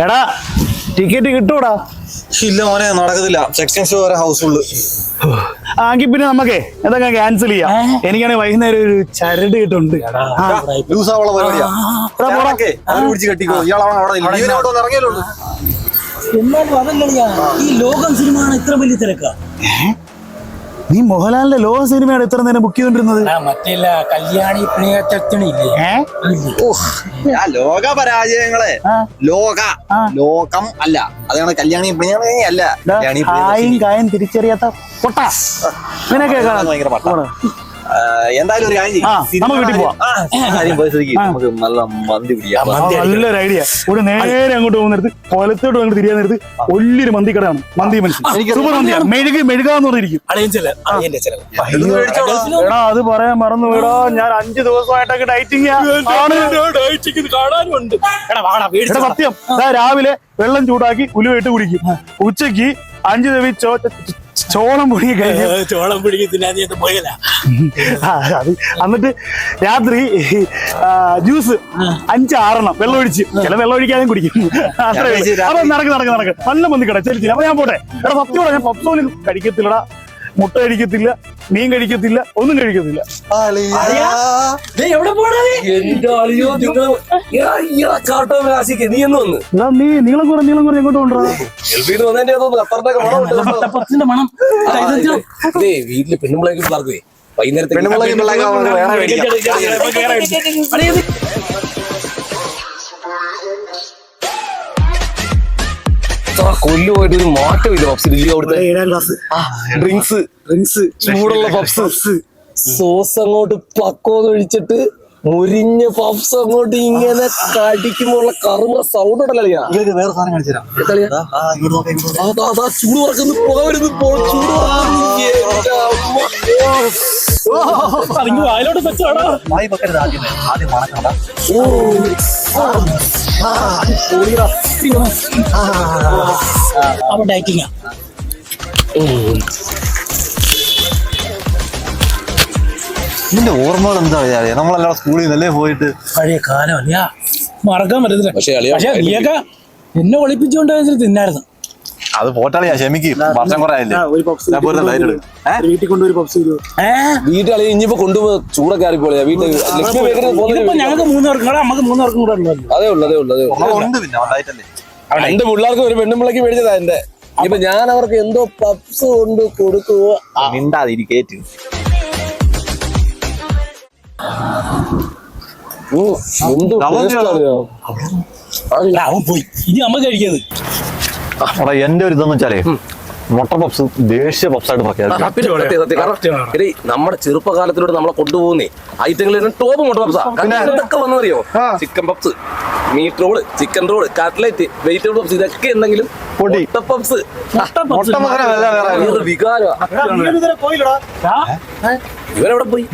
എടാ ടിക്കറ്റ് കിട്ടൂടാ? ഇല്ല മോനെ, നടക്കത്തില്ല. സെക്ഷൻ ഷോ വരെ ഹൗസ്ഫുള്ള്. ആങ്കിൽ പിന്നെ നമുക്കേ എന്തൊക്കെ ക്യാൻസൽ ചെയ്യാം. എനിക്കാണെങ്കിൽ വൈകുന്നേരം ഒരു ചരട് കിട്ടുണ്ട്. ലൂസാവുള്ള പരിപാടിയാ. പിടിച്ച് കെട്ടിക്കോ. ഇയാളാണ് അവിടെ ഇറങ്ങിയല്ലോ. എന്നാലും അതല്ലടിയാ, ഈ ലോകം സിനിമയാണ് ഇത്ര വലിയ തിരക്കാ. നീ മോഹൻലാലിന്റെ ലോക സിനിമയാണ് ഇത്ര നേരം ബുക്ക് ചെയ്തോണ്ടിരുന്നത്. മറ്റേ കല്യാണി പ്രിയച്ചണില്ലേ? ലോക പരാജയങ്ങളെ ലോകം അല്ല, അതാണ് കല്യാണി പ്രിയണി അല്ല. കായം തിരിച്ചറിയാത്ത പൊട്ട നിനക്കെ ഭയങ്കര പട്ടാണ്. എന്തായാലും ഒരു നമുക്ക് നല്ല മന്തി പിടിക്കാം. നല്ലൊരു ഐഡിയ. ഇവിടെ നേരെ അങ്ങോട്ട് പോകുന്നിടത്ത് കൊലത്തോട്ട് അങ്ങോട്ട് തിരിയാൻ നേരത്ത് വലിയൊരു മന്തി കടയാണ്. മന്തി മനസ്സിൽ സൂപ്പർ മന്തിയാണ്. മെഴുകാന്ന് പറഞ്ഞിരിക്കും. എടാ അത് പറയാൻ മറന്നു വീടാ, ഞാൻ 5 ദിവസമായിട്ടൊക്കെ ഡയറ്റിങ് സത്യം. രാവിലെ വെള്ളം ചൂടാക്കി ഉലുവയിട്ട് കുടിക്കും. ഉച്ചക്ക് 5 തവി ചോളം പുഴുങ്ങി കഴിക്കും. ചോളം പുഴുങ്ങി തിന്നാൻ പോയല്ല. അത് എന്നിട്ട് രാത്രി ജ്യൂസ് 5-6 വെള്ളം ഒഴിച്ച്, ചില വെള്ളം ഒഴിക്കാതെ കുടിക്കും. അപ്പൊ നടക്ക് നല്ല മന്തി കട ചെലിച്ചില്ല. അപ്പൊ ഞാൻ പോട്ടെ. എടാ സത്യം, ഞാൻ പപ്സോലും കഴിക്കത്തില്ലടാ, മുട്ട കഴിക്കത്തില്ല, മീൻ കഴിക്കത്തില്ല, ഒന്നും കഴിക്കത്തില്ല. നീളം കുറേ എങ്ങോട്ട് കൊണ്ടുവരാ? വീട്ടില് പെണ്ണുമ്പിളേക്ക് പിള്ളേർക്ക് വൈകുന്നേരത്തെ കൊല്ലു പോയിട്ട് ഒരു മാറ്റമില്ല. പപ്സ് ഡ്രിങ്ക്സ് ചൂടുള്ള പപ്സ് സോസ് അങ്ങോട്ട് പക്കോന്ന് ഒഴിച്ചിട്ട് മുരിഞ്ഞ പപ്സ് അങ്ങോട്ട് ഇങ്ങനെ കടിക്കുമ്പോൾ കറുമ സൗണ്ട് ഉണ്ടല്ലോ. വേറെ സാധനം കാണിച്ചു തരാം. ചൂട് പറക്കുന്നു, പുക വരുന്നു, ചൂട് വായിലോട്ട് വെച്ചാടാ. ആദ്യം മണക്കണ്ട. അപ്പൊ ഡയറ്റിങ്ങാ. നിന്റെ ഓർമ്മകൾ എന്താ? നമ്മളെല്ലാം സ്കൂളിൽ നിന്നല്ലേ പോയിട്ട്. പഴയ കാലം അല്ലയാ, മറക്കാൻ പറ്റത്തില്ല. പക്ഷെ നീയൊക്കെ എന്നെ ഒളിപ്പിച്ചുകൊണ്ട് തിന്നായിരുന്നു. അത് പോട്ടാളിയാ, ക്ഷമിക്കും. വർഷം കുറെ ആയില്ലേ. വീട്ടിൽ കൊണ്ടുപോയി പപ്സ് വീട്ടിൽ ഇനിയിപ്പോ കൊണ്ടുപോ ചൂടൊക്കെ ആറിപ്പോളിയാ. വീട്ടിൽ ഞങ്ങൾക്ക് 3 പേർക്കും നമുക്ക് 3 പേർക്കും കൂടെ ഉള്ളൂ. അതേ ഉള്ളൂ. എന്റെ പിള്ളേർക്ക് ഒരു പെണ്ണുമ്പിളക്ക് മേടിച്ചതാ എന്റെ. ഇപ്പൊ ഞാൻ അവർക്ക് എന്തോ പപ്സ് കൊണ്ട് കൊടുക്കുവോ. മിണ്ടാതിരിക്കേറ്റ്. അവൻ പോയി. ഇനി അമ്മ കഴിക്കുന്നത്. എന്റെ ഒരു ഇതെന്ന് വെച്ചാലേ മുട്ട പപ്സ് ദേശീയ പപ്സായിട്ട് പ്രഖ്യാപിച്ചു. നമ്മുടെ ചെറുപ്പകാലത്തിലൂടെ നമ്മളെ കൊണ്ടുപോകുന്നേ ഐറ്റങ്ങളിൽ ടോപ്പ് മുട്ട പപ്സാ. ഇതൊക്കെ വന്നറിയോ? Chicken puffs, meat roll, chicken roll, cutlet, vegetable puffs, ഇതൊക്കെ എന്തെങ്കിലും പപ്സ് ഇവരെവിടെ പോയി?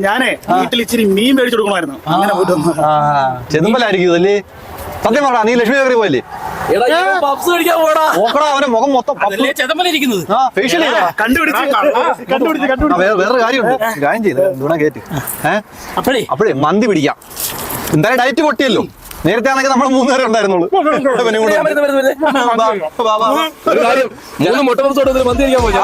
ഞാനേ വീട്ടിൽ ഇച്ചിരി മീൻ മേടിച്ചു കൊടുക്കണമായിരുന്നു. അങ്ങനെ ചെതുമ്പലായിരിക്കും അല്ലേ? സത്യം പറ, നീ ലക്ഷ്മി നഗറിൽ പോയല്ലേ? പപ്സ് കഴിക്കാൻ പോടാ. അവന്റെ മുഖം മൊത്തം ചെതമ്പലിരിക്കുന്നത്. വേറൊരു കാര്യമുണ്ട്. കാര്യം ചെയ്ത് കേട്ട് അപ്പഴേ മന്തി പിടിക്കാം. എന്തായാലും ഡയറ്റ് പൊട്ടിയല്ലോ. നേരത്തെ ആണെങ്കിൽ നമ്മൾ 3 പേരെ ഉണ്ടായിരുന്നുള്ളൂ. മുട്ട പപ്സ് മന്തി കഴിക്കാൻ പോയി.